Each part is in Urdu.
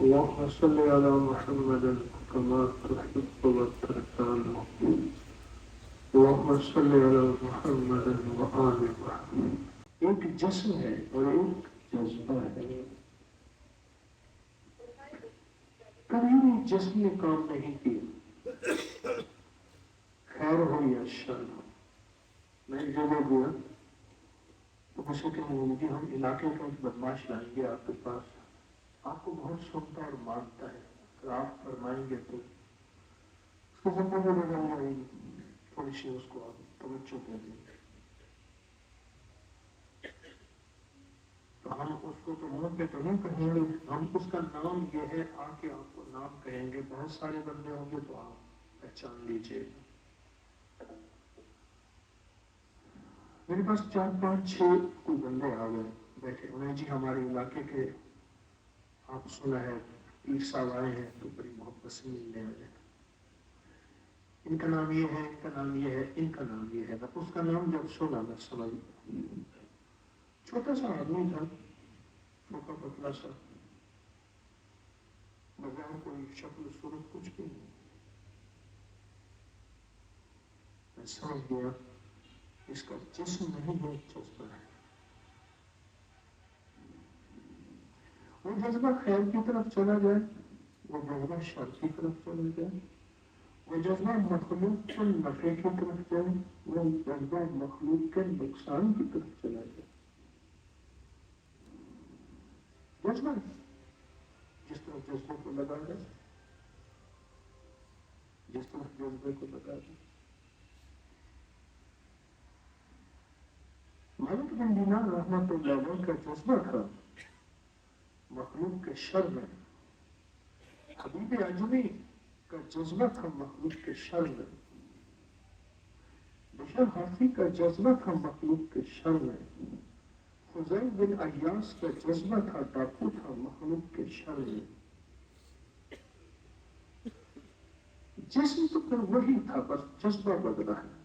اللهم صل على محمد كما تحب وترضى. اللهم صل على محمد وآل محمد. ایک جسم ہے اور ایک جذبہ ہے. کبھی بھی جسم نے کام نہیں کیا، خیر ہو یا شر ہو. میں ایک جگہ گیا تو مجھ سے کہنے لگی کہ ہم علاقے کا ایک بدماش لائیں گے آپ کے پاس، آپ کو بہت سنتا اور مانتا ہے، اگر آپ فرمائیں گے تو اس کو زندگی بدلنے رہے گی، تھوڑی سی اس کو آپ توجہ دے دیں. تو ہم اس کو تو منہ پہ تو نہیں کہیں گے، ہم اس کا نام یہ ہے، آ کے آپ کو نام کہیں گے. بہت سارے بندے ہوں گے تو آپ پہچان لیجیے. میرے پاس 4-5-6 کوئی بندے آ گئے بیٹھے، انہیں جی ہمارے علاقے کے آپ سنا ہے پیر صاحب آئے ہیں تو بڑی محبت سے ملنے آئے ہیں. ان کا نام یہ ہے، ان کا نام یہ ہے، ان کا نام یہ ہے. اس کا نام جب سنا میں سمجھ چھوٹا سا آدمی تھا، چھوٹا پتلا سا، بغیر کوئی شکل صورت کچھ بھی نہیں. میں سمجھ گیا اس کا جسم نہیں ہے، جذبہ ہے. وہ جذبہ خیر کی طرف چلا جائے، وہ جذبہ شر کی طرف چلا جائے، وہ جذبہ مخلوق کے نفع کی طرف جائے، وہ جذبہ مخلوق کے نقصان کی طرف چلا جائے. جذبہ جس طرح جذبے کو لگا جائے، جس طرح جذبے کو لگا جائے. مالک بن دینار رحمۃ اللہ علیہ کا جذبہ تھا مخلوق کے شر میں. حبیب اجمی کا جذبہ تھا مخلوق کے شر میں. بشر حافی کا جذبہ تھا مخلوق کے شر میں. فضیل بن ایاس کا جذبہ تھا، ڈاکو تھا مخلوق کے شر میں. جسم تو پھر وہی تھا، بس جذبہ بدلا ہے.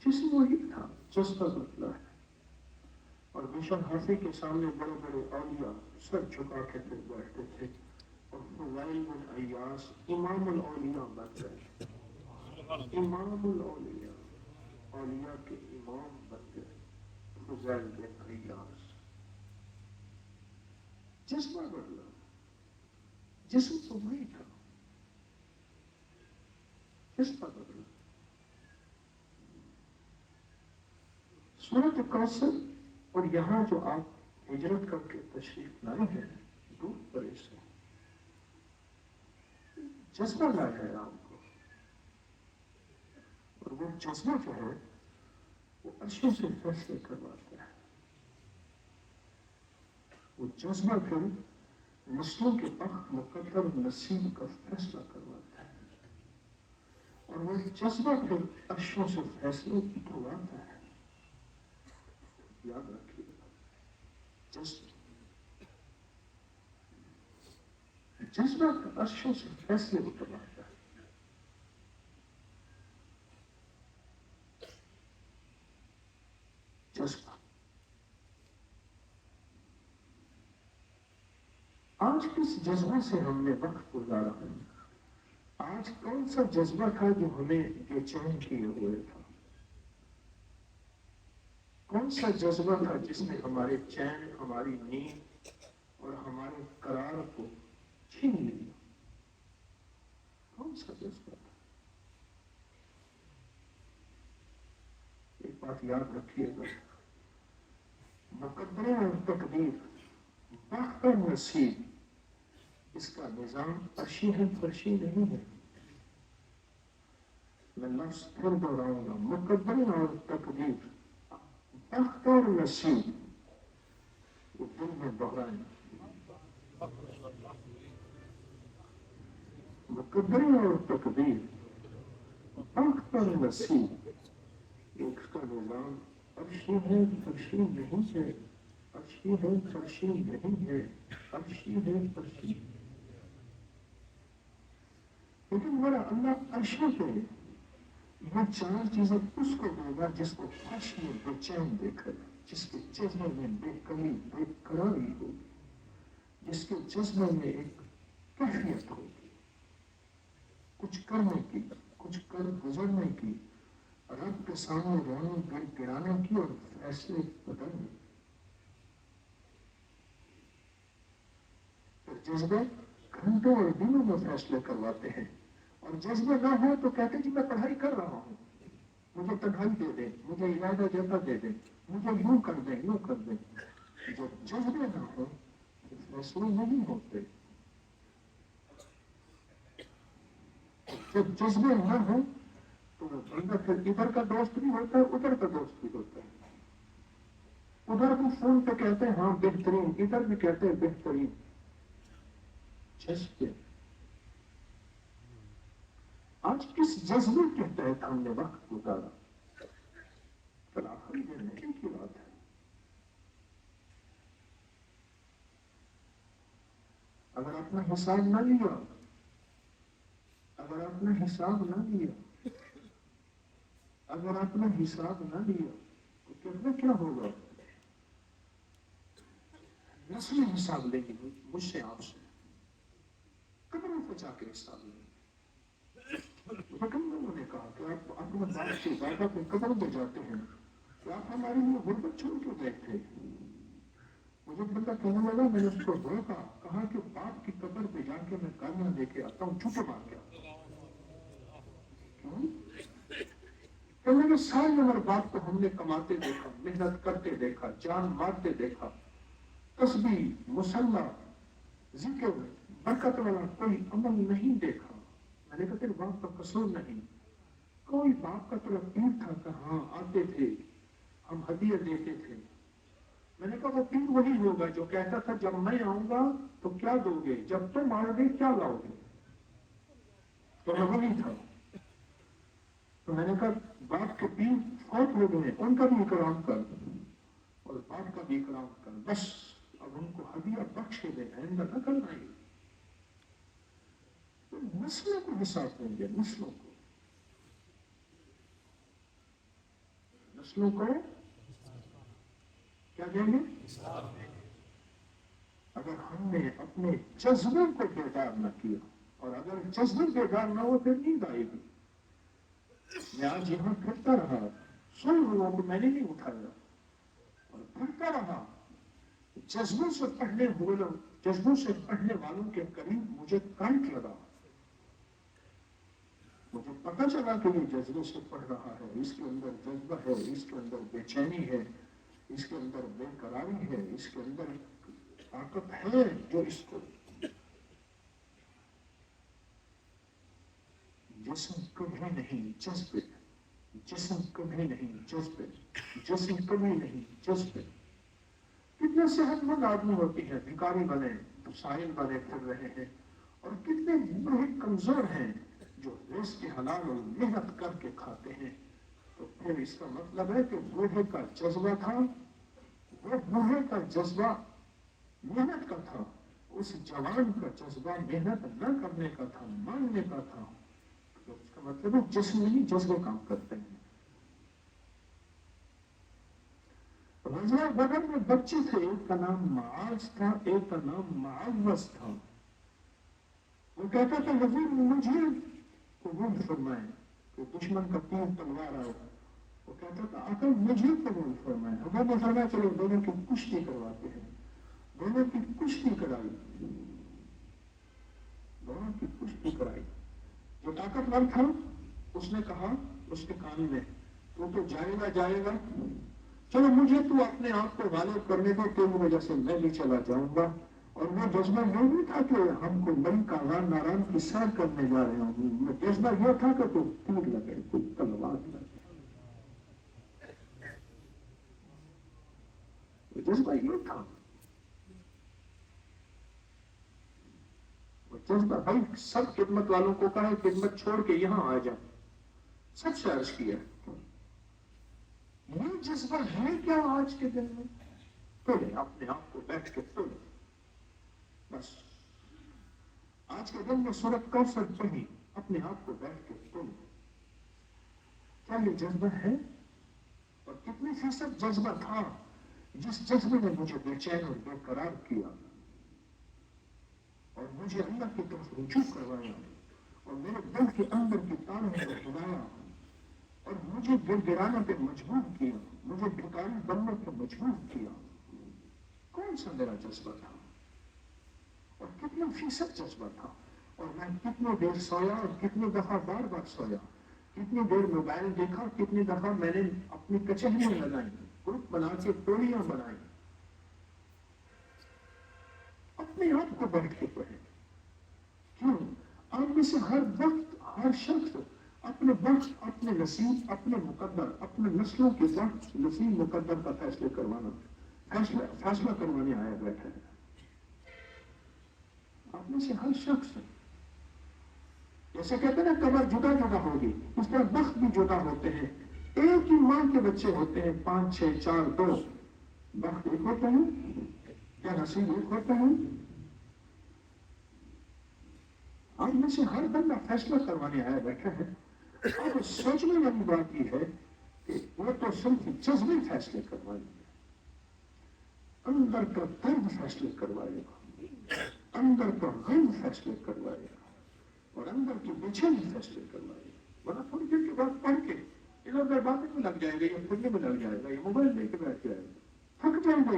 جسم وہی تھا، جذبہ بدلا ہے. اور بشر حافی کے سامنے بڑے بڑے اولیاء سر جھکا کے پھر بیٹھتے تھے، اور فضیل بن ایاس امام الاولیاء بن گئے. امام الاولیاء، اولیاء کے امام بن گئے فضیل بن ایاس. جذبہ بدلا، جسم تو وہی تھا، جذبہ بدلا. سورۃ کوثر اور یہاں جو آپ ہجرت کر کے تشریف لائے ہیں دور پرے سے، جذبہ لایا ہے آپ کو. اور وہ جذبہ جو ہے وہ عرشوں سے فیصلے کرواتا ہے. وہ جذبہ پھر نسلوں کے وقت مقدر نصیب کا فیصلہ کرواتا ہے. اور وہ جذبہ پھر عرشوں سے فیصلے کرواتا ہے. یاد رکھیے گا، جذبہ عرشوں سے فیصلے کرواتا ہے. جذبہ آج کس جذبے سے ہم نے وقت گزارا ہے؟ آج کون سا جذبہ تھا جو ہمیں بے چین کیے ہوئے تھا؟ کون سا جذبہ تھا جس نے ہمارے چین، ہماری نیند اور ہمارے قرار کو چھین لیا؟ کون سا جذبہ تھا؟ ایک بات یاد رکھیے گا، مقدر اور تقدیر، بخت اور نصیب، اس کا نظام عرشی ہے، فرشی نہیں ہے. میں لفظ پھر دوہراؤں گا، مقدر اور تقدیر، بخت اور نصیب، وہ دل میں دوہرائیں. مقدر اور تقدیر، بخت اور نصیب، ایک کا نظام عرشی ہے، فرشی نہیں ہے. عرشی ہے، فرشی نہیں ہے. عرشی ہے، فرشی. لیکن میرا اللہ عرشوں پہ یہ 4 چیزیں اس کو دے گا جس کو فرش میں بے چین دیکھے، جس کے چہرے میں بے کمی، بے قراری ہوگی. اس کے جذبے میں ایک کیفیت ہوگی کچھ کرنے کی، کچھ کر گزرنے کی، رب کے سامنے رونے گڑ گڑانے کی اور فیصلے بدلنے کی۔ جذبے گھنٹوں اور دنوں میں فیصلے کرواتے ہیں، اور جذبے نہ ہو تو کہتے جی میں پڑھائی کر رہا ہوں، مجھے تنہائی دے دیں، مجھے ارادہ جیسا دے دیں، مجھے یوں کر دیں یوں کر دیں۔ جب جذبے نہ ہو تو فیصلے نہیں ہوتے۔ جب جذبے نہ ہو تو وہ بندہ پھر ادھر کا دوست بھی ہوتا ہے، ادھر کا دوست بھی ہوتا ہے۔ ادھر بھی فون پہ کہتے ہیں ہاں بہترین، ادھر بھی کہتے ہیں بہترین۔ جذبے آج کس جذبے کے تحت ہم نے وقت گزارا؟ پھر آخری زندگی کی بات ہے۔ اگر اپنا حساب نہ لیا، اگر اپنا حساب نہ لیا، اگر اپنا حساب نہ لیا تو کہنا کیا ہوگا؟ نسلیں حساب لیں گی مجھ سے، آپ سے، قبروں پہ جا کے حساب لیں گے۔ لیکن لوگوں نے کہا کہ آپ اپنے باپ کے دادا پہ قبر پہ جاتے ہیں، کہ آپ ہمارے لیے غربت چھوڑ کیوں گئے تھے؟ مجھے بندہ کہنے لگا، میں نے اس کو روکا، کہا کہ باپ کی قبر پہ جا کے میں گالیاں لے کے آتا ہوں، چھوٹے مار کے آتا ہوں۔ کہنے لگے ساری عمر باپ کو ہم نے کماتے دیکھا، محنت کرتے دیکھا، جان مارتے دیکھا، تسبیح، مصلی، ذکر، برکت والا کوئی عمل نہیں دیکھا۔ میں نے کہا تیرے باپ کا قصور نہیں، کوئی باپ کا تو پیر تھا کہ ہاں آتے تھے، ہم ہدیہ دیتے تھے۔ میں نے کہا وہ پیر وہی ہوگا جو کہتا تھا جب میں آؤں گا تو کیا دو گے، جب تم آؤ گے کیا لاؤ گے؟ تو میں وہی تھا۔ تو میں نے کہا باپ کے پیر فوت ہو گئے، ان کا بھی اکرام کر اور باپ کا بھی اکرام کر، بس اب ان کو ہدیہ بخشے دے، آئندہ نہ کرنا ہی۔ نسلوں کو حساب دیں گے، نسلوں کو، نسلوں کو کیا دیں گے؟ اگر ہم نے اپنے جذبے کو بیدار نہ کیا، اور اگر جذبے بیدار نہ ہو پھر نیند آئے گی۔ میں آج یہاں پھرتا رہا، سن لوگوں کو میں نے نہیں اٹھایا، اور پھرتا رہا، جذبوں سے جذبوں سے پڑھنے والوں کے قریب مجھے کرنٹ لگا۔ مجھے پتہ چلا کہ یہ جذبے سے پڑھ رہا ہے، اس کے اندر جذبہ ہے، اس کے اندر بے چینی ہے، اس کے اندر بے قراری ہے، اس کے اندر طاقت ہے جو اس کو جسم کبھی نہیں جذبے، جسم کبھی نہیں جذبے، جسم کبھی نہیں جذبے۔ کتنے صحت مند آدمی ہوتی ہیں، بھکاری بنے ساحل بنے پھر رہے ہیں، اور کتنے بوڑھے کمزور ہیں جو رزق کے حلال اور محنت کر کے کھاتے ہیں۔ تو پھر اس کا مطلب ہے کہ بوڑھے کا جذبہ تھا، وہ بوڑھے کا جذبہ محنت کا تھا، اس جوان کا جذبہ محنت نہ کرنے کا تھا، مانگنے کا تھا۔ تو اس کا مطلب ہے جسم نہیں جذبے کام کرتے ہیں۔ رضوہ بدر میں بچے تھے، ایک کا نام معاذ تھا، ایک کا نام معوذ تھا۔ وہ کہتا تھا حضور مجھے قبول فرمائیں، کہ دشمن کا تیر تلوار آئے، وہ کہتا تھا آقا مجھے قبول فرمائیں۔ حضور نے فرمایا چلو دونوں کی کشتی کرواتے ہیں۔ دونوں کی کشتی کرائی، دونوں کی کشتی کرائی۔ جو طاقتور تھا اس نے کہا اس کے کان میں تو جائے گا، چلو مجھے تو اپنے آپ کو غالب کرنے دو، تیری وجہ سے میں بھی چلا جاؤں گا۔ اور وہ جذبہ یہ نہیں تھا کہ ہم کو ملک آرام ناران کی سیر کرنے جا رہے ہوں، وہ جذبہ یہ تھا کہ کوئی تیر لگے، کوئی تلوار لگے، وہ جذبہ یہ تھا۔ وہ جذبہ بھائی سب خدمت والوں کو کہا خدمت چھوڑ کے یہاں آ جاؤ، سب سے عرض کیا یہ جذبہ ہے کیا آج کے دن میں؟ تو لے اپنے آپ کو بیٹھ کے تو لے، بس آج کے دن میں سورت کوثر پڑھی، اپنے آپ کو بیٹھ کے تو لے، کیا یہ جذبہ ہے؟ اور کتنی فیصد جذبہ تھا؟ جس جذبے نے مجھے بے چین اور بے قرار کیا، اور مجھے اللہ کی طرف رجوع کروایا اور میرے دل کے اندر کی تاروں کو ہلایا اور مجھے گر گرانے پہ مجبور کیا، مجھے بھکاری بننے پہ مجبور کیا. کون سا میرا جذبہ تھا اور کتنا فیصد جذبہ تھا، اور میں کتنی دیر سویا اور کتنی دفعہ بار بار سویا، کتنی دیر موبائل دیکھا، کتنی دفعہ میں نے اپنی کچہریاں لگائی، گروپ بنا کے ٹولیاں بنائی. اپنے آپ کو بیٹھ کے پڑھے. کیوں؟ آپ میں سے ہر وقت ہر شخص اپنے وقت، اپنے نصیب، اپنے مقدر، اپنے نسلوں کے وقت نصیب مقدر کا فیصلہ کروانے آیا بیٹھا ہے. آپ میں سے ہر شخص، جیسے کہتے ہیں نا کمر جدا جدا ہوگی، اس طرح وقت بھی جدا ہوتے ہیں. ایک ہی ماں کے بچے ہوتے ہیں، 5 6 4 2. وقت ایک ہوتا ہے، کیا نصیب ایک ہوتا ہے؟ آپ میں سے ہر بندہ فیصلہ کروانے آیا بیٹھا ہے. اب سوچنے والی بات یہ ہے کہ وہ تو صرف جذبی فیصلے کروائیں گے، اندر کا درد فیصلے کروائے گا، اندر کا غم فیصلے کروائے گا، اور اندر کی بے چینی فیصلے کروائے گا. ورنہ تھوڑی دیر کے بعد پڑھ کے ادھر ادھر باتیں میں لگ جائے گا، یا پڑھنے میں لگ جائے گا، یا موبائل لے کے بیٹھ جائے گا، تھک جائے گا.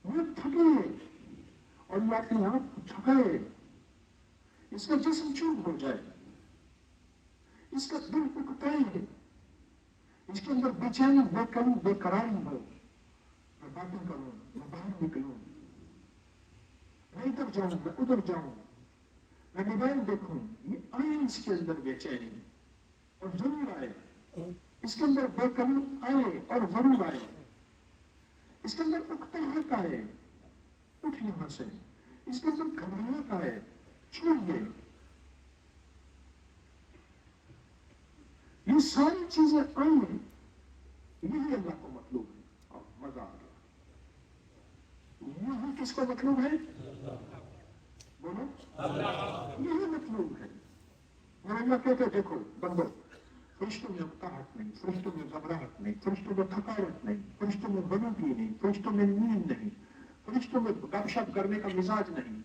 یہ تھکے اور یہ اپنے آپ کو تھکائے، اس کا جسم چوب ہو جائے، اس کا دل اکتائے، اس کے اندر بے چینی، بے قراری، بے قراری ہو. میں باتیں کروں، میں باہر نکلوں، میں ادھر جاؤں، میں ادھر جاؤں، میں موبائل دیکھوں. یہ آئے اس کے اندر بے چینی، اور ضرور آئے. اس کے اندر بے قراری آئے اور ضرور آئے. اس کے اندر اکتاہٹ آئے، اٹھ یہاں سے. اس کے اندر گھبراہٹ آئے، چھوڑیے. یہ ساری چیزیں آئیں، یہی اللہ کو مطلوب ہے. اور مزہ آ گیا. یہی کس کو مطلوب ہے؟ بولو، یہی مطلوب ہے. اور اللہ کہتے دیکھو بندو، فرشتوں میں اکتاہٹ نہیں، فرشتوں میں گھبراہٹ نہیں، فرشتوں میں تھکاوٹ نہیں، فرشتوں میں غلطی نہیں، فرشتوں میں نیند نہیں، فرشتوں میں گپ شپ کرنے کا مزاج نہیں،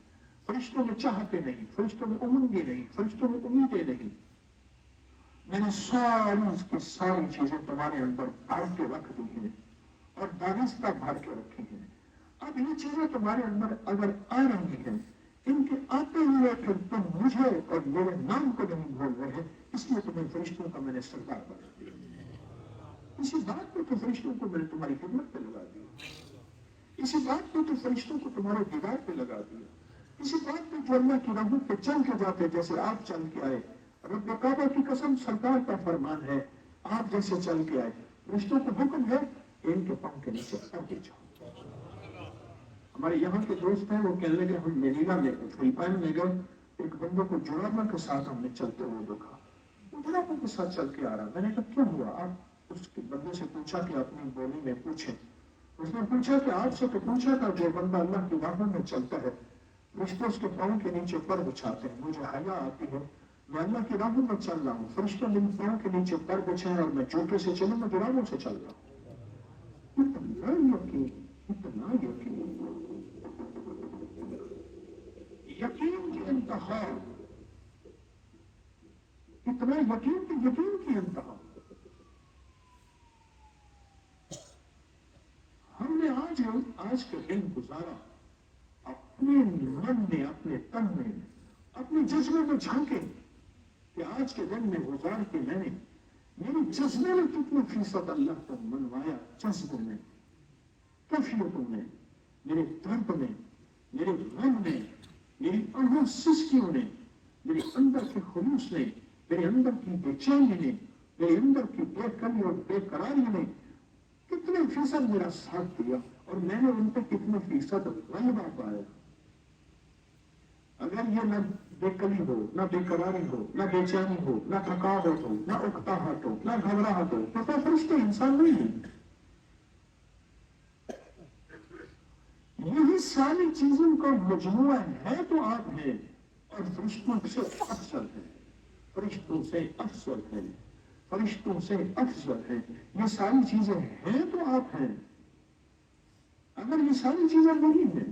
فرشتوں میں چاہتے نہیں، فرشتوں میں امنگیں نہیں، فرشتوں میں امیدیں نہیں. میں نے ساری چیزیں تمہارے اندر بھر کے رکھ دی ہیں اور دانستہ بھر کے رکھی ہیں. اب یہ چیزیں تمہارے اندر اگر آ رہی ہیں، ان کے آتے ہوئے پھر تم مجھے اور میرے نام کو نہیں بھول رہے، اس لیے تمہیں فرشتوں کا میں نے سردار بنا دیا. اسی بات پہ تو فرشتوں کو میں نے تمہاری خدمت پہ لگا دیا، اسی بات پہ تو فرشتوں کو تمہارے دیدار پہ لگا دیا، اسی بات پہ جو اللہ کی راہوں پہ چل کے جاتے جیسے آپ چل کے آئے. رب کعبہ کی قسم، سرکار کا فرمان ہے، آپ جیسے چل کے آئے. فرشتوں کو حکم ہے کہ ان کے پاؤں کے نیچے اتر جاؤ. ہمارے یہاں کے دوست ہیں، وہ کہنے لگے ہم منیلا میں فلپائن میں گئے، ایک بندے کو جرابہ کے ساتھ ہم نے چلتے ہوئے دیکھا. وہ جرابہ کے ساتھ چل کے آ رہا. میں نے کہا کیا ہوا؟ آپ اس کے بندے سے پوچھا کہ اپنی بولی میں پوچھیں. اس نے پوچھا کہ آپ سے تو پوچھا تھا، جو بندہ اللہ کی راہوں میں چلتا ہے فرشتے اس کے پاؤں کے نیچے پر بچھاتے ہیں. مجھے حیا آتی ہے، میں اللہ کی راہوں میں چل رہا ہوں، فرشتے میرے پاؤں کے نیچے پر بچھائے اور میں جوتے سے چلوں، میں جرابوں سے چل رہا ہوں. اتنا یقین، اتنا یقین، یقین کی انتہا، اتنا یقین کہ یقین کی انتہا. ہم نے آج کے دن گزارا اپنے من میں، اپنے تن میں، اپنے جذبے میں جھانکے کہ آج کے دن میں گزار کے میں نے میری جذبے میں کتنے فیصد اللہ کو منوایا. جذبے میں، کیفیتوں میں، میرے درد میں، میرے غم میں، میری آنکھوں سسکیوں نے، میرے اندر کے خلوص نے، میرے اندر کی بے چینی نے، میرے اندر کی بے قراری اور بے قراری نے کتنے فیصد میرا ساتھ دیا، اور میں نے ان پہ کتنے فیصد غلبہ پایا. اگر یہ نہ بے قلی ہو، نہ بے قراری ہو، نہ بے چینی ہو، نہ تھکاوٹ ہو، نہ اکتاہٹ ہو، نہ گھبراہٹ ہو، تو فرشتے انسان نہیں ہیں. یہی ساری چیزوں کا مجموعہ ہے تو آپ ہیں، اور فرشتوں سے افضل ہے، فرشتوں سے افضل ہے، فرشتوں سے افضل ہے. یہ ساری چیزیں ہیں تو آپ ہیں. اگر یہ ساری چیزیں نہیں ہیں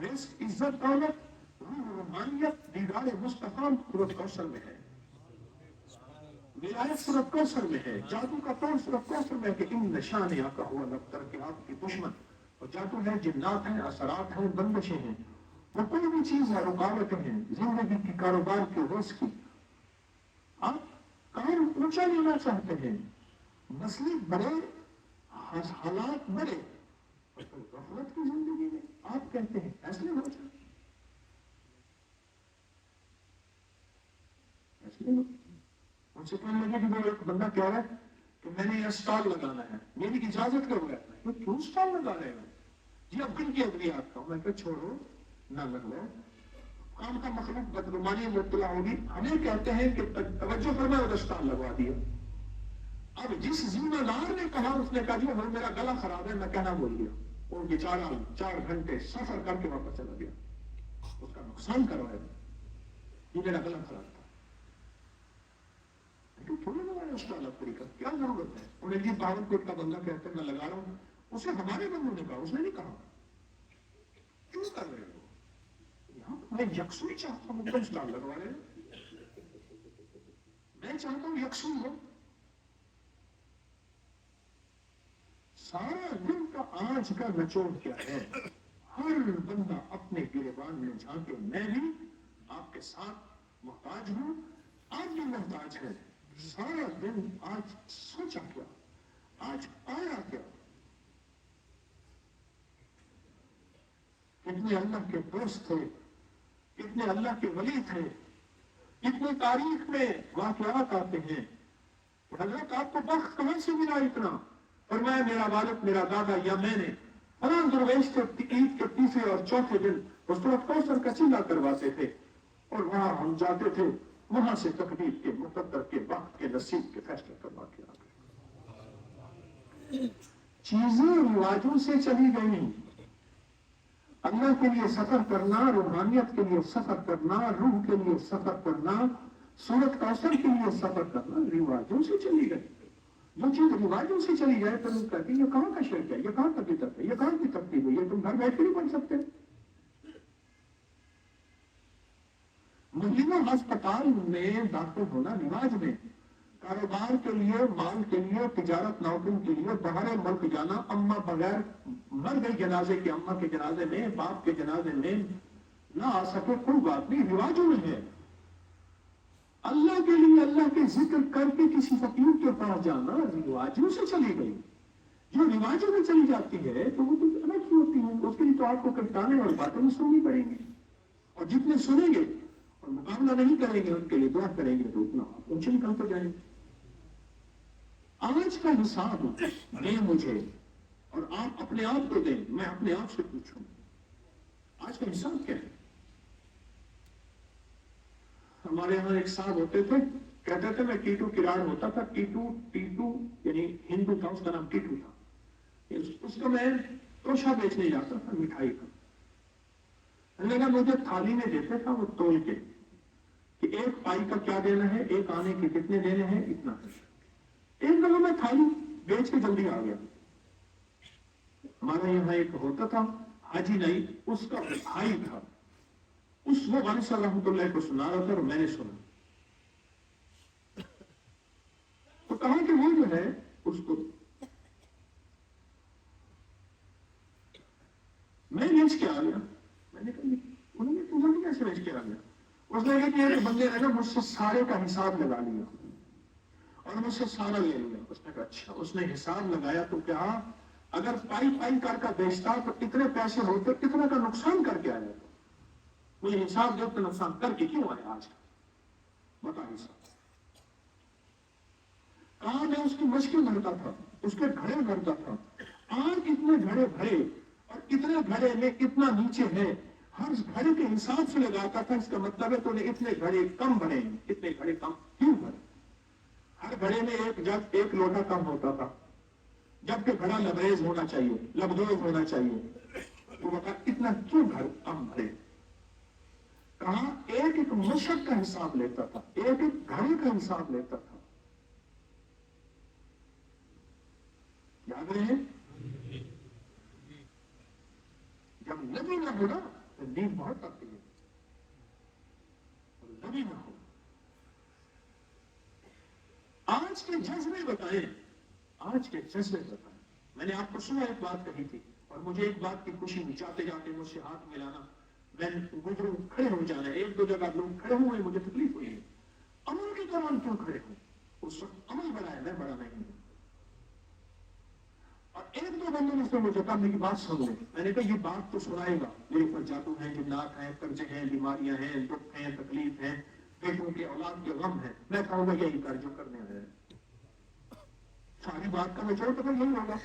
رزق، عزت، دولت، روحانیت، دیدار مصطفیٰ سورۃ کوثر میں ہے، ولایت سورۃ کوثر میں ہے، جادو کا طور سورۃ کوثر میں ہے کہ ان نشانیہ کا ہوا لبتر کہ آپ کی دشمن، اور جادو ہے، جنات ہیں، اثرات ہیں، بندشیں ہیں، وہ کوئی بھی چیز ہے، رکاوٹیں ہیں زندگی کی، کاروبار کی، رزق کی. آپ کام اونچا لینا چاہتے ہیں، مسئلے بڑے، حالات بڑے، اور پھر غفلت کی زندگی میں آپ کہتے ہیں فیصلے ہو جائیں، فیصلے ہو. ان سے کہنے لگے کہ وہ ایک بندہ کہہ رہا ہے کہ میں نے یہ اسٹال لگانا ہے، میری اجازت کرو ہے. وہ کیوں اسٹال لگا رہے ہیں؟ جی اب کن کی ادویات کا. میں کہ چھوڑو نہ لگو، کام کا مخلوق بدگمانی مبتلا ہوگی. ہمیں کہتے ہیں کہ توجہ فرمائے اور اسٹال لگوا دیا. اب جس ذمہ دار نے کہا، اس نے کہا جی وہ میرا گلا خراب ہے، میں کہنا بول گیا. وہ بیچارہ 4 گھنٹے سفر کر کے واپس چلا گیا، اس کا نقصان کروایا، یہ میرا گلا خراب تھا. تھوڑا لگایا اس کا الگ طریقہ، کیا ضرورت ہے؟ انہیں جی باولپور کا بندہ کہتے ہیں میں لگا رہا ہوں. اسے ہمارے بندوں نے کہا، اس نے نہیں کہا. کیوں کر رہے ہو؟ یہاں میں یکسوئی چاہتا ہوں، تم اسٹال لگوا رہے ہو. میں چاہتا ہوں یکسوئی ہو. سارا دن کا آج کا نچوڑ کیا ہے؟ ہر بندہ اپنے گریبان میں جھانکے، میں بھی آپ کے ساتھ محتاج ہوں، آپ بھی محتاج ہے. سارا دن آج سوچا کیا، آج پایا کیا؟ کتنے اللہ کے دوست تھے، کتنے اللہ کے ولی تھے، کتنے تاریخ میں واقعات آتے ہیں. حضرت آپ کو بخت کہاں سے ملا اتنا؟ فرمایا میرا والد، میرا دادا یا میں نے فلاں درویش کے عید کے تیسرے اور چوتھے دن وہ سورۃ کوثر کا چندہ کرواتے تھے، اور وہاں ہم جاتے تھے، وہاں سے تقدیر کے، مقدر کے، وقت کے، نصیب کے فیصلے کروا کے آ گئے. چیزیں رواجوں سے چلی گئی. اللہ کے لیے سفر کرنا، روحانیت کے لیے سفر کرنا، روح کے لیے سفر کرنا، سورۃ کوثر کے لیے سفر کرنا رواجوں سے چلی گئی. جو چیز رواجوں سے چلی جائے تو لوگ کہتے ہیں یہ کہاں کا شرک ہے، یہ کہاں کا بدعت ہے، یہ کہاں کی ترتیب ہے، یہ تم گھر بیٹھ کے نہیں پڑھ سکتے. مہینوں ہسپتال میں داخل ہونا رواج میں، کاروبار کے لیے، مال کے لیے، تجارت نوکری کے لیے باہر ملک جانا، اماں بغیر مر گئی جنازے کے، اماں کے جنازے میں، باپ کے جنازے میں نہ آ سکے، کوئی بات نہیں، رواجوں میں ہے. اللہ کے لیے اللہ کے ذکر کر کے کسی فقیر کے پاس جانا رواجوں سے چلی گئی. جو رواجوں میں چلی جاتی ہے تو وہ تو الگ ہی ہوتی ہے. اس کے لیے تو آپ کو کٹانے اور باتیں سننی پڑیں گی، اور جتنے سنیں گے اور مقابلہ نہیں کریں گے، ان کے لیے دعا کریں گے، تو اتنا آپ اونچے نکلتے جائیں گے. آج کا حساب دیں مجھے، اور آپ اپنے آپ کو دیں، میں اپنے آپ سے پوچھوں آج کا حساب کیا ہے. ہمارے یہاں ایک صاحب ہوتے تھے، کہتے تھے میں ٹیٹو کراڑ ہوتا تھا. ٹیٹو یعنی ہندو تھا، اس کا نام ٹیٹو تھا. اس کو میں توشا بیچنے جاتا تھا، مٹھائی کا. لگا مجھے تھالی میں دیتے تھا وہ تول کے کہ ایک پائی کا کیا دینا ہے، ایک آنے کے کتنے دینے ہیں، اتنا. ایک دفعہ میں تھالی بیچ کے جلدی آ گیا. ہمارے یہاں ایک ہوتا تھا حاجی نہیں، اس کا بھائی تھا، اس وہ والد صاحب رحمۃ اللہ کو سنا رہا تھا اور میں نے سنا. تو کہا کہ وہ جو ہے اس کو میں بیچ کے آ گیا. میں نے کہا انہوں نے پوچھا کہ کیسے بیچ کے آ گیا. اس نے کہا کہ ایک بندے نے نا مجھ سے سارے کا حساب لگا لیا اور مجھ سے سارا لے لیا. اس نے کہا اچھا. اس نے حساب لگایا تو کیا اگر پائی پائی کر کا بیچتا تو کتنے پیسے ہوتے، کتنے کا نقصان کر کے آیا. مجھے حساب دو تو نقصان کر کے کیوں آیا آج بتا حساب. کہاں میں اس کی مشکل بھرتا تھا، اس کے گھڑے بھرتا تھا. آج کتنے گھڑے بھرے اور کتنے گھڑے میں کتنا نیچے ہے، ہر گھڑے کے حساب سے لگاتا تھا. اس کا مطلب ہے تو نے اتنے گھڑے کم بھرے، اتنے گھڑے کم کیوں بھرے. ہر گھڑے میں ایک جگ، ایک لوٹا کم ہوتا تھا، جبکہ گھڑا لبریز ہونا چاہیے، لبدوز ہونا چاہیے. تو بتا اتنا کیوں گھر کم بھرے. کہاں ایک ایک مشق کا حساب لیتا تھا، ایک ایک گھڑے کا حساب لیتا تھا. یاد رہے جب نبی نہ ہونا بہت آتی ہے، اور لبی نہ ہو. آج کے جذبے بتائیں، آج کے جذبے بتائیں. میں نے آپ کو صبح ایک بات کہی تھی، اور مجھے ایک بات کی خوشی ہوئی، جاتے جاتے مجھ سے ہاتھ ملانا، میں گزروں کھڑے ہو جانا ہے. ایک دو جگہ لوگ کھڑے ہوئے، مجھے تکلیف ہوئی ہے. عمل کے دوران کیوں کھڑے ہوں؟ اس وقت عمل بڑا ہے، میں بڑا نہیں ہوں. اور ایک دو بندوں نے مجھے کہا میری بات سن لیں. میں نے کہا یہ بات تو سنائے گا، میرے پر جادو ہے، جنات ہیں، قرضے ہیں، بیماریاں ہیں، دکھ ہیں، تکلیف ہیں، بیٹوں کے اولاد کے غم ہے. میں کہوں گا یہی کر جو کرنے آیا ہے. ساری بات کا نچوڑ تو یہی ہوگا.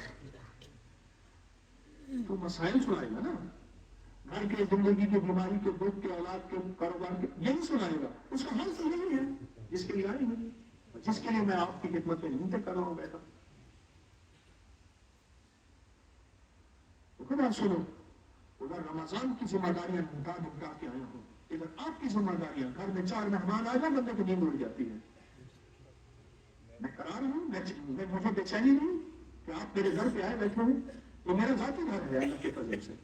تو مسائل سنائے گا نا، گھر کے، زندگی کے، بیماری کے، دکھ کے، اولاد کے، کاروبار کے، یہی سنائے گا. اس کا حل تو یہی ہے جس کے لیے آئی ہوں، جس کے لیے میں آپ کی خدمت میں نہیں کر رہا ہوں بیٹا. خدا سنو، ادھر رمضان کی ذمہ داریاں نمٹا کے آیا ہوں، ادھر آپ کی ذمہ داریاں. گھر میں 4 مہمان آ جائیں بندے کو نیند اڑ جاتی ہے. میں کرا رہا ہوں، میں مجھے بے چینی نہیں کہ آپ میرے گھر پہ آئے بیٹھے ہیں. تو میرا ذاتی گھر ہے اللہ کے فضل سے،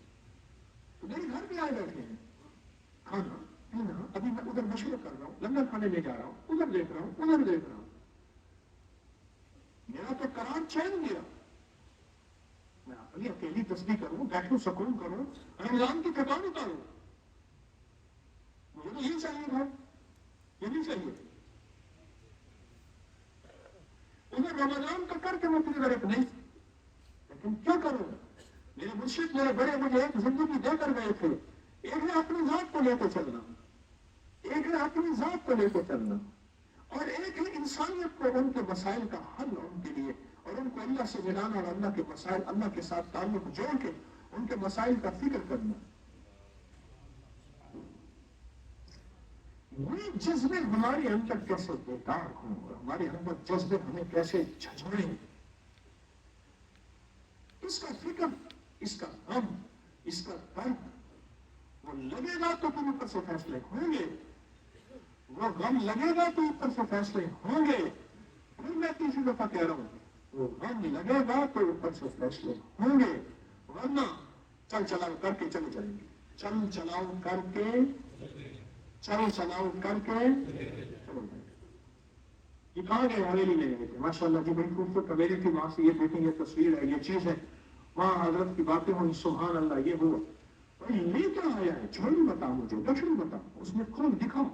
تو میرے گھر پہ آئے بیٹھے ہیں. کھانا پینا، ابھی میں ادھر مشورہ کر رہا ہوں، لنگر کھانے لے جا رہا ہوں، ادھر دیکھ رہا ہوں، ادھر دیکھ رہا ہوں. میرا تو قرار چین گیا. میں اپنی اکیلی تسبیح کروں، بیٹھوں، سکون کروں، رمضان کی تھکان اتاروں. مجھے تو یہی چاہیے تھا، یہ نہیں چاہیے. ادھر رمضان کا کر کے میں اپنی طرف نہیں، لیکن کیا کروں؟ میرے مرشد، میرے بڑے مجھے ایک زندگی دے کر گئے تھے. ایک ہے اپنی ذات کو لے کے چلنا، ایک ہے اپنی ذات کو لے کے چلنا، اور ایک ہے انسانیت کو ان کے مسائل کا حل ان کے لیے، اور ان کو اللہ سے ملانا، اور اللہ کے مسائل، اللہ کے ساتھ تعلق جوڑ کے ان کے مسائل کا فکر کرنا. یہ جذبے ہمارے اندر کیسے بیدار ہوں، اور ہمارے اندر جذبے ہمیں کیسے جھنجھوڑیں. اس کا فکر، اس کا غم، اس کا درد، وہ لگے گا تو تم اوپر سے فیصلے ہوں گے. وہ غم لگے گا تو اوپر سے فیصلے ہوں گے. پھر میں تیسری دفعہ کہہ رہا ہوں، وہ غم لگے گا تو اوپر سے فیصلے ہوں گے. ورنہ چل چلاؤ کر کے چلے جائیں گے. چل چلاؤ کر کے، چل چلاؤ کر کے چلو جائیں گے. یہ کہاں گئے؟ حویلی میں گئے تھے. ماشاء اللہ جی، بڑی خوبصورت حویلی تھی. وہاں سے یہ دیکھیں، یہ تصویر ہے، یہ چیز ہے. وہاں حضرت کی باتیں ہوئی، سبحان اللہ، یہ ہوا. یہ کیا آیا ہے؟ چھوڑی بتاؤ مجھے، دکھڑی بتاؤ، اس میں کھول دکھاؤ.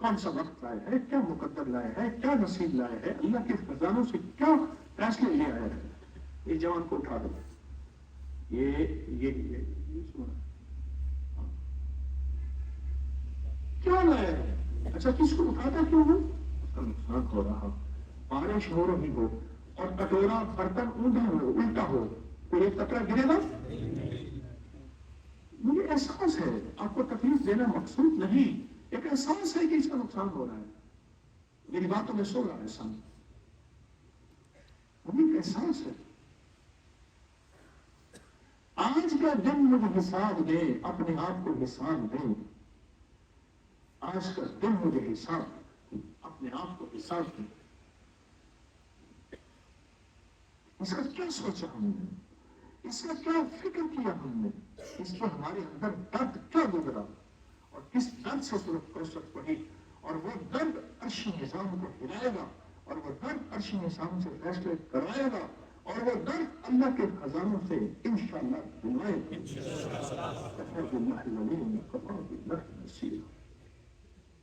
کون سا وقت لایا ہے، کیا مقدر لایا ہے، کیا نصیب لایا ہے، اللہ کے خزانوں سے کیا فیصلے لے آیا ہے. یہ جوان کو اٹھا دو. یہ سنا کیا لایا ہے؟ اچھا، کس کو اٹھاتا کیوں ہو؟ اس کا نقصان ہو رہا، بارش ہو رہی ہو اور کٹورا برتن اوندا ہو، الٹا ہو، تو یہ کترا گرے گا. مجھے احساس ہے، آپ کو تکلیف دینا مقصود نہیں، ایک احساس ہے کہ اس کا نقصان ہو رہا ہے. میری باتوں میں سو رہا ہے سامنے، مجھے ایک احساس ہے. آج کا دن مجھے حساب دے، اپنے آپ کو حساب دے. آج کا دن مجھے حساب، اپنے آپ کو حساب دے. اس کا کیا سوچا ہم نے، اس کا کیا فکر کیا ہم نے، اس پر ہمارے اندر درد کیا گزرا، اور کس درد سے صورت کوثر پڑی. اور وہ درد عرشی نظام کو ہلائے گا، اور وہ درد عرشی نظام سے فیصلے کرائے گا، اور وہ درد اللہ کے خزانوں سے انشاءاللہ دلائے گا. کفر باللہ العلیم، کفر باللہ النصیر.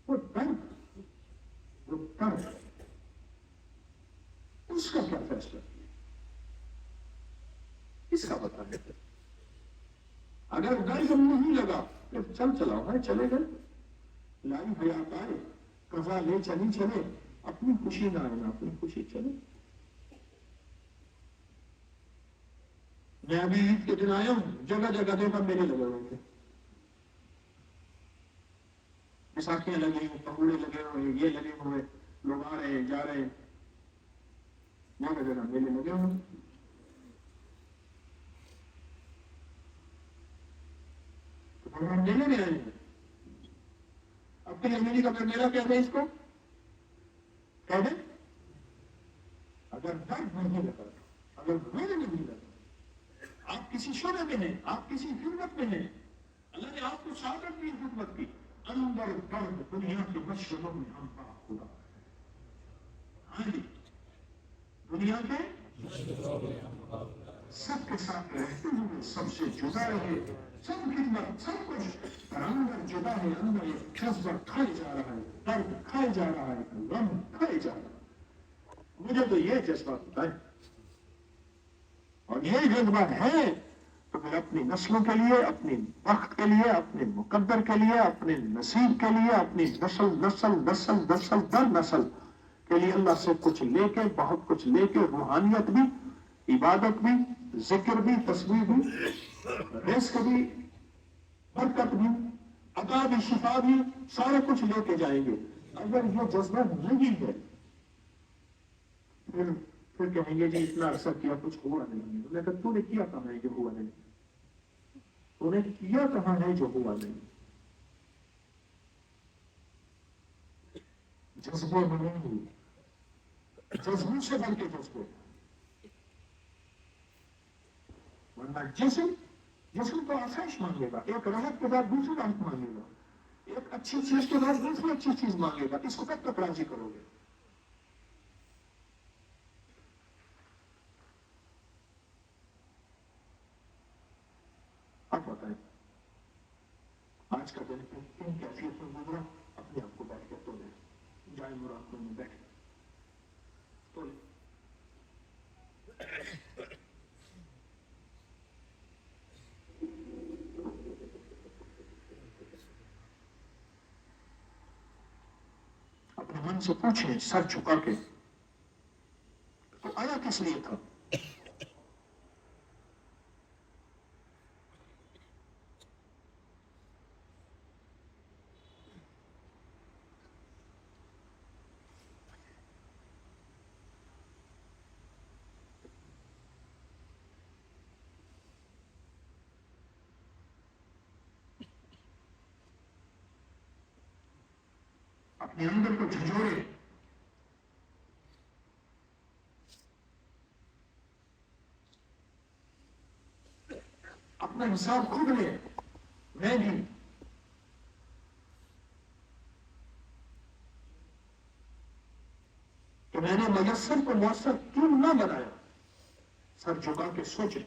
وہ درد، وہ درد، اس کا کیا فیصلہ کیا، اس کا بتا دیتے. اگر درد نہیں لگا پھر چل چلاؤ ہے، چلے گئے. لائی حیات آئے، قضا لے چلی چلے، اپنی خوشی نہ آئے، اپنی خوشی چلے. میں ابھی عید کے دن آیا ہوں، جگہ جگہ دیکھا میلے لگے ہوئے تھے. بیساکھیاں لگی ہوئی، پکوڑے لگے ہوئے، یہ لگے ہوئے، لوگ آ رہے ہیں، جا رہے ہیں، جگہ جگہ میلے لگے ہوئے. تو ہم میلے میں آئے ہیں. اب کی زندگی کا میلہ کہتے ہیں اس کو، کہہ دیں. اگر درد نہیں لگا، اگر میلے نہیں لگا، آپ کسی شعبے میں ہیں، آپ کسی خدمت میں ہیں، اللہ نے آپ کو سعادت دی خدمت کی. اندر درد دنیا کے مشرقوں میں ہم پاک خدا. ہاں جی دنیا کے سب کے ساتھ رہتے ہوئے سب سے جدا رہے, سب خدمت سب کچھ, اور اندر جدا ہے, اندر ایک جذبہ کھائے جا رہا ہے, درد کھائے جا رہا ہے, غم کھائے جا رہا ہے. مجھے تو یہ جذبہ ہوتا ہے, اور یہ جذبہ ہے تو پھر اپنی نسلوں کے لیے, اپنی وقت کے لیے, اپنے مقدر کے لیے, اپنے نصیب کے لیے, اپنی نسل نسل نسل نسل در نسل کے لیے اللہ سے کچھ لے کے, بہت کچھ لے کے, روحانیت بھی, عبادت بھی, ذکر بھی, تسبیح بھی, رزق بھی, برکت بھی, عطا بھی, شفا بھی, سارا کچھ لے کے جائیں گے. اگر یہ جذبہ نہیں ہے پھر کہیں گے جی اتنا عرصہ کیا کچھ ہوا نہیں. میں کہا تو نے کیا کہاں ہے جو ہوا نہیں, تو نے کیا کہاں ہے جو ہوا نہیں. جذبے میں نہیں, جذبوں سے بڑھ کے جذبے. ورنہ جسم تو آسائش مانگے گا, ایک راحت کے بعد دوسری راحت مانگے گا, ایک اچھی چیز کے بعد دوسری اچھی چیز مانگے گا. اس کو کب تک راضی کرو گے؟ اب بتائیں آج کا دن کن کیفیت میں گزرا, اپنے آپ کو بیٹھ کے تو لیں, جائے مراقبے میں بیٹھے تو لیں. اپنے من سے پوچھیں سر جھکا کے, تو آیا کس لیے تھا؟ اپنے اندر کو جھنجھوڑے, اپنا حساب خود لے. میں بھی کہ میں نے میسر کو مؤثر کیوں نہ بنایا, سر جھکا کے سوچے.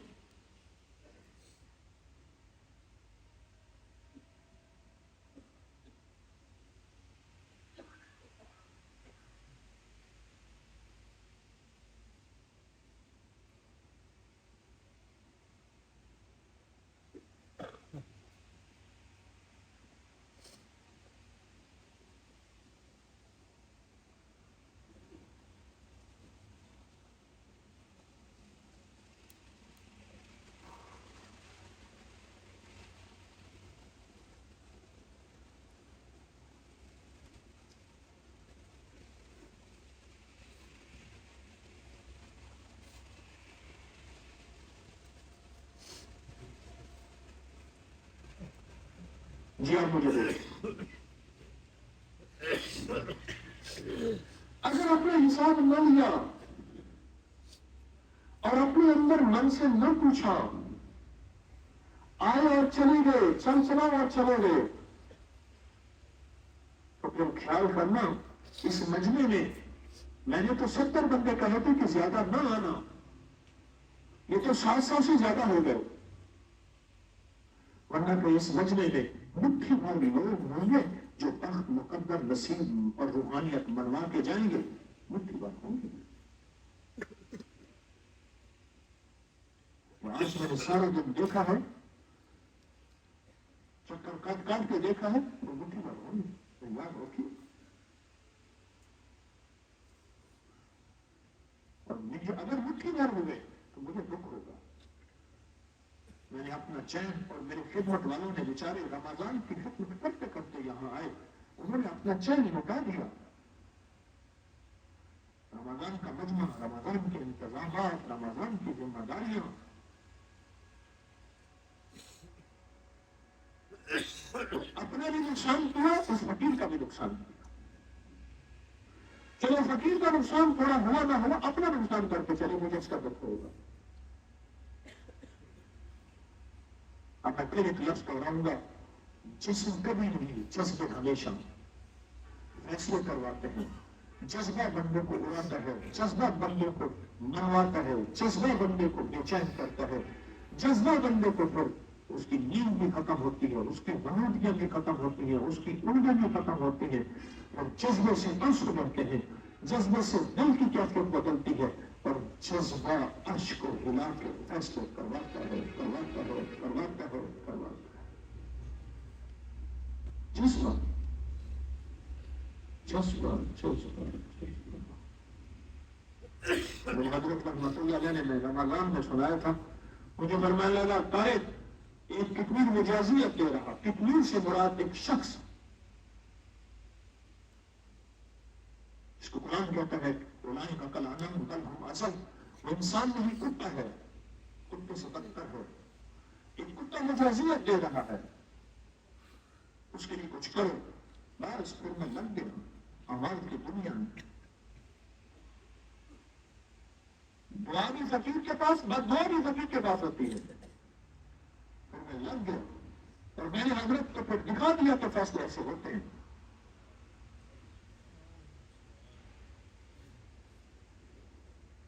جی آپ مجھے بولیں, اگر اپنا حساب نہ لیا اور اپنے اندر من سے نہ پوچھا, آئے اور چلے گئے, چل چلا اور چلے گئے, تو پھر خیال کرنا اس مجمع میں نے تو 70 بندے کہے تھے کہ زیادہ نہ آنا, یہ تو 700 سے زیادہ ہو گئے. ورنہ کہ اس مجمع میں مٹھی بھر لوگ ہوں گے جو تخت مقدر نصیب اور روحانیت منوا کے جائیں گے, مٹھی بھر ہوں گے. آج میں نے سارا دن دیکھا ہے, چکر کاٹ کاٹ کے دیکھا ہے, تو مٹھی بھر ہوں گے. یاد رکھیے, اور مجھے اگر مٹھی بھر ہوئے تو مجھے دکھ ہوگا. میں نے اپنا چین, اور میرے خدمت والوں نے بیچارے رمضان کی خدمت کرتے کرتے یہاں آئے, انہوں نے اپنا چین مٹا دیا. رمضان کا مجمع, رمضان کے انتظامات, رمضان کی ذمہ داریاں, اپنا بھی نقصان کیا, اس فقیر کا بھی نقصان کیا. چلو فقیر کا نقصان تھوڑا ہوا نہ ہوا, اپنا نقصان کر کے چلے, مجھے اس کا دکھ ہوگا. اب میں پھر ایک لفظ دوہراؤں گا, جسم کبھی نہیں، جذبے ہمیشہ فیصلے کرواتے ہیں. جذبہ بندے کو اڑاتا ہے، جذبہ بندے کو منواتا ہے، جذبہ بندے کو بے چین کرتا ہے، جذبہ بندے کو پھر اس کی نیند بھی ختم ہوتی ہے، اس کی بنودگیاں بھی ختم ہوتی ہیں، اس کی اردیں بھی ختم ہوتی ہیں، اور جذبے سے عشق بڑھتے ہیں، جذبے سے دل کی کیفیت بدلتی ہے، اور جذبہ عرش کو ہلا کے فیصلے کرواتا ہے، کرواتا ہے، کرواتا ہے، کرواتا ہے. جذبہ جذبہ جذبہ جذبہ. حضرت رحمۃ اللہ علیہ نے رمضان میں سنایا تھا، مجھے فرمانے لگا طارق ایک کتمیر مجازیت دے رہا. کتمیر سے مراد ایک شخص اس کو قرآن کہتا ہے اولئک کالانعام بل ھم اضل. وہ انسان نہیں، کتا ہے، کتے سے بدتر ہے. ایک کتا مجازیت دے رہا ہے، اس کے لیے کچھ کرو. بس پھر میں لگ گیا اعمال کی دنیا میں. دعا بھی فقیر کے پاس، بد دعا بھی فقیر کے پاس ہوتی ہے. پھر میں لگ گیا اور میں نے حضرت کو پھر دکھا دیا کہ فیصلے ایسے ہوتے ہیں.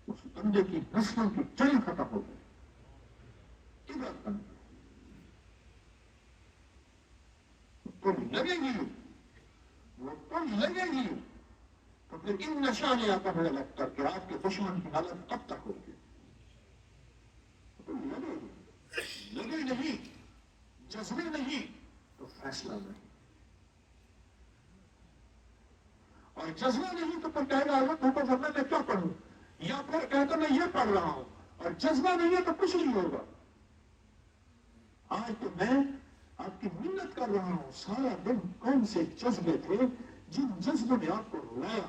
اس بندے کی نسلوں کی جڑیں ختم ہو گئی. تم لگے گی، وہ تم لگے گی تو پھر ان نشہ نے آتا ہے لگ کر کہ آپ کے دشمن کی حالت اب تک ہوگی. تم لگے گی، لگے نہیں، جذبے نہیں تو فیصلہ نہیں. اور جذبہ نہیں تو پھر کہے گا حضرت حکم فرمائے میں کیا پڑھوں، یا پھر کہتا میں یہ پڑھ رہا ہوں. اور جذبہ نہیں ہے تو کچھ نہیں ہوگا. آج تو میں آپ کی منت کر رہا ہوں، سارا دن کون سے جذبے تھے جن جذبوں نے آپ کو رلایا،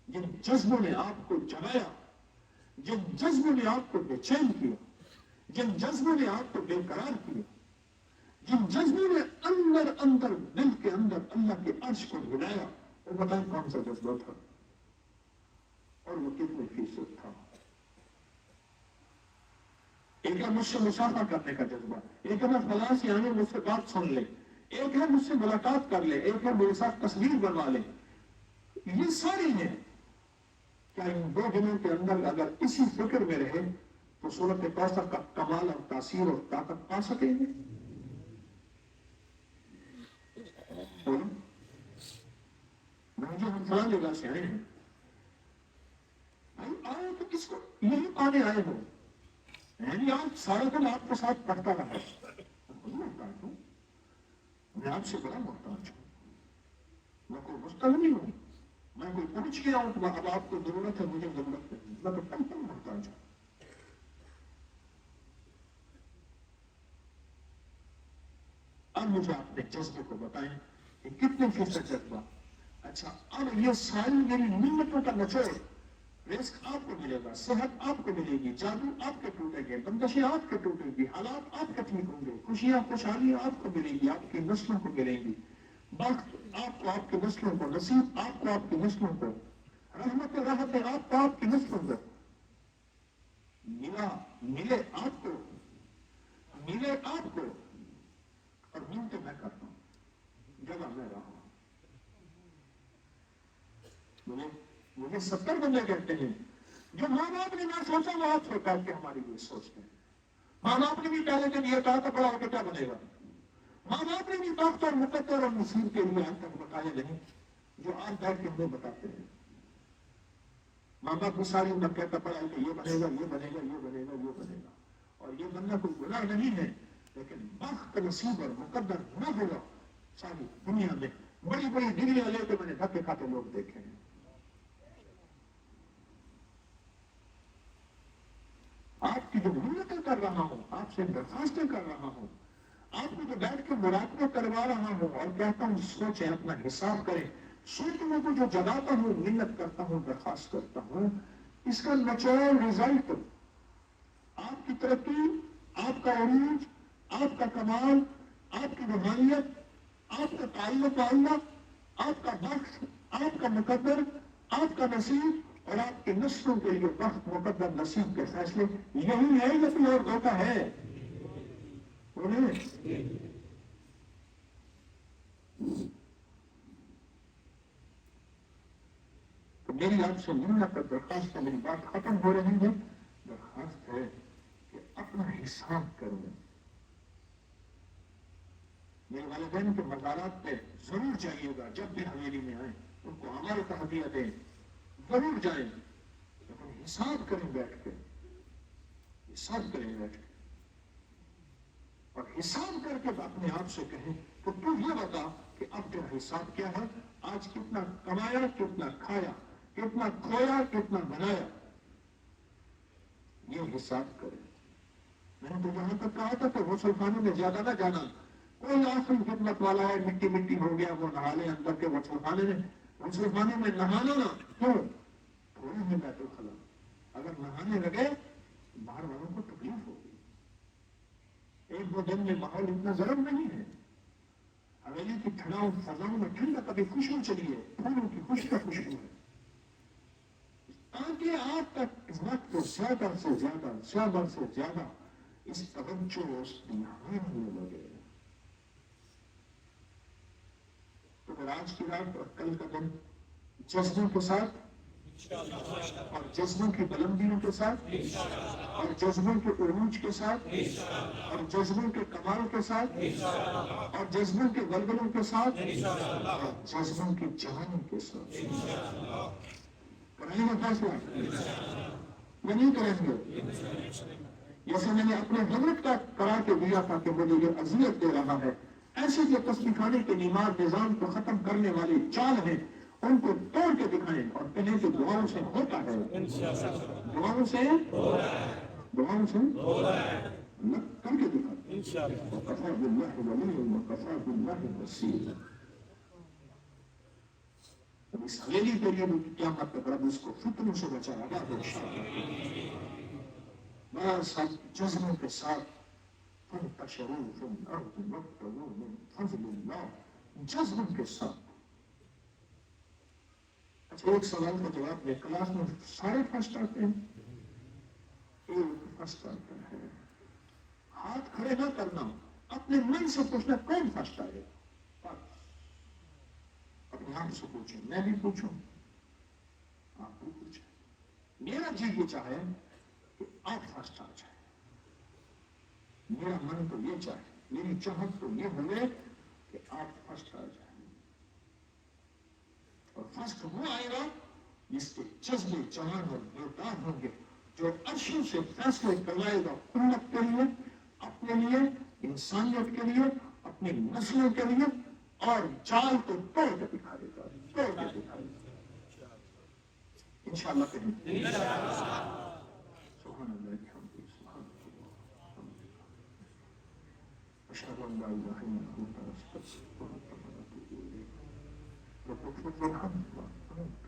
جن جذبوں نے آپ کو جگایا، جن جذبوں نے آپ کو بے چین کیا، جن جذبوں نے آپ کو بے قرار کیا، جن جذبوں نے اندر اندر دل کے اندر اللہ کے عرش کو ہلایا. وہ بتائیں کون سا جذبہ تھا اور وہ کتنے فیصد تھا. ایک ہے مجھ سے مسافہ کرنے کا جذبہ، ایک ہے میں فلاں سے آنے مجھ سے بات سن لے، ایک ہے مجھ سے ملاقات کر لے، ایک ہے میرے ساتھ تصویر بنوا لے. یہ ساری ہیں. کیا ان دو دنوں کے اندر اگر اسی فکر میں رہے تو صورت کوثر کا کمال اور تاثیر اور طاقت پا سکیں گے؟ ہم فلاں جگہ سے آئے ہیں. آئے تو کس کو یہی پانے آئے ہو؟ یعنی آج سارا دن آپ کے ساتھ پڑھتا رہا. میں آپ سے بڑا محتاج ہوں. میں کوئی مستغنی ہوں، میں کوئی پوچھ گیا ہوں کہ اب آپ کو ضرورت ہے، مجھے ضرورت نہیں. میں تو کم کم محتاج ہوں. اب مجھے اپنے جذبے کو بتائیں کہ کتنے فیصد جذبہ. اچھا اب یہ ساری میری نعمتوں کا نچوڑ، رزق آپ کو ملے گا، صحت آپ کو ملے گی، جادو آپ کے ٹوٹے گے، بندشیں آپ کے ٹوٹے گی، حالات آپ کے ٹھیک ہوں گے، خوشیاں خوشحالیاں آپ کو ملیں گی، آپ کی نسلوں کو ملیں گی، وقت آپ کو آپ کی نسلوں کو، نصیب آپ کو آپ کی نسلوں کو، رحمت راحت آپ کو آپ کی نسلوں کو ملا. ملے آپ کو، ملے آپ کو، اور ملتے میں کرتا ہوں، جگہ میں رہا ہوں. مجھے 70 بندے کہتے ہیں جو ماں باپ نے نہ سوچا وہ آپ سوچا کہ ہماری یہ سوچتے ہیں. ماں باپ نے بھی پہلے دن یہ کہا تھا بڑا ہو کے کیا بنے گا. ماں باپ نے بھی وقت اور مقدر اور نصیب کے لیے آج تک بتایا نہیں جو آج بیٹھ کے ہمیں بتاتے ہیں. ماں باپ کو ساری عمر کہتا پڑا کہ یہ بنے گا، یہ بنے گا، یہ بنے گا، یہ بنے گا. اور یہ بننا کوئی گناہ نہیں ہے، لیکن وقت نصیب اور مقدر نہ ہوگا. ساری دنیا میں بڑی بڑی ڈگریاں لے کے میں نے دھکے کھاتے لوگ دیکھے ہیں. آپ کی جو منتیں کر رہا ہوں، آپ سے درخواستیں کر رہا ہوں، آپ کو جو بیٹھ کے مراقبہ کروا رہا ہوں اور کہتا ہوں سوچیں، اپنا حساب کریں، سوچنے کو جو جگاتا ہوں، منت کرتا ہوں، درخواست کرتا ہوں، اس کا نیچرل رزلٹ آپ کی ترقی، آپ کا عروج، آپ کا کمال، آپ کی روحانیت، آپ کا تعلق اللہ، آپ کا بخت، آپ کا مقدر، آپ کا نصیب اور آپ کے نسلوں کے لیے وقت مقدر نصیب کے فیصلے یہی ہے یا کوئی اور دھوکہ ہے؟ بولے میری آپ سے منت اور درخواست ہے، میری بات ختم ہو رہی ہے، درخواست ہے کہ اپنا حساب کریں. میرے والدین کے مزارات پہ ضرور جائیے گا، جب بھی حویلی میں آئیں ان کو عمل کا ہدیہ دیں، ضرور جائیں، لیکن حساب کریں بیٹھ کے، حساب کریں بیٹھ کے، اور حساب کر کے اپنے آپ سے کہیں تو تو یہ بتا کہ اب تیرا حساب کیا ہے، آج کتنا کمایا، کتنا کھایا، کتنا کھویا، کتنا بنایا، یہ حساب کریں. میں نے تو یہاں تک کہا تھا کہ غسل خانے میں زیادہ نہ جانا، کوئی آخری خدمت والا ہے مٹی مٹی ہو گیا وہ نہا لے اندر کے غسل خانے میں، غسل خانے میں نہانا نہ کیوں تھوڑی ہے بیت الخلا، اگر نہانے لگے باہر والوں کو تکلیف ہوگی. ایک دو دن میں ماحول اتنا گرم نہیں ہے، حویلی کی ٹھنڈاؤں فضاؤں میں ٹھنڈا کبھی خوشبو چلی ہے، پھولوں کی خوشبو ہے، تاکہ آپ تک وقت زیادہ سے زیادہ اس توجہ اس دھیان ہونے لگے. تو پھر آج کی رات اور کل کا دن جذبوں کے ساتھ اور جذبوں کی بلندیوں کے ساتھ اور جذبوں کے عروج کے ساتھ اور جذبوں کے کمال کے ساتھ اور جذبوں کے بلبلوں کے ساتھ اور جذبوں کی جوانی کے ساتھ کریں گے فیصلہ یا نہیں کریں گے. جیسے میں نے اپنے حضرت کا کرا کے دیا تھا کہ مجھے یہ اذیت دے رہا ہے، ایسے جو تسبیح خانے کے نظام کو ختم کرنے والی چال ہیں ان کو توڑ کے دکھائیں اور کہیں کہ دعاؤں سے ہوتا ہے، دعاؤں سے اللہ کر کے دکھائیں. وَكَفَى بِاللَّهِ وَلِيًّا وَكَفَى بِاللَّهِ نَصِيرًا. اس حویلی کے لیے بھی قیامت تک رب اس کو فتنوں سے بچائے گا انشاءاللہ. بس ہم جذبوں کے ساتھ فانتشروا فی الارض وابتغوا من فضل اللہ، جذبوں کے ساتھ. اچھا ایک سوال کا جواب میں، کلاس میں سارے فرسٹ آتے ہیں؟ ایک فرسٹ آتا ہے. ہاتھ کھڑے نہ کرنا، اپنے من سے پوچھنا کون فرسٹ آئے گا، اپنے آپ سے پوچھیں، میں بھی پوچھوں آپ بھی پوچھیں. میرا جی یہ چاہے کہ آپ فرسٹ آ جائیں، میرا من تو یہ چاہے، میری چاہت تو یہ ہوئے کہ آپ فرسٹ آ جائیں. اور فرسٹ وہ آئے گا جس کے جذبے جوان اور بیدار ہوں گے، جو عرشوں سے فیصلے کروائے گا امت کے لیے، اپنے لیے، انسانیت کے لیے، اپنی نسلوں کے لیے، اور چال کو توڑ کے دکھا دے گا، توڑ کے دکھا دے گا. انشاءاللہ کہیں سبحان اللہ الحمد سبحان اللہ اشهد ان لا اله الا انت استغفرك واتوب اليك. رب اغفر وارحم وانت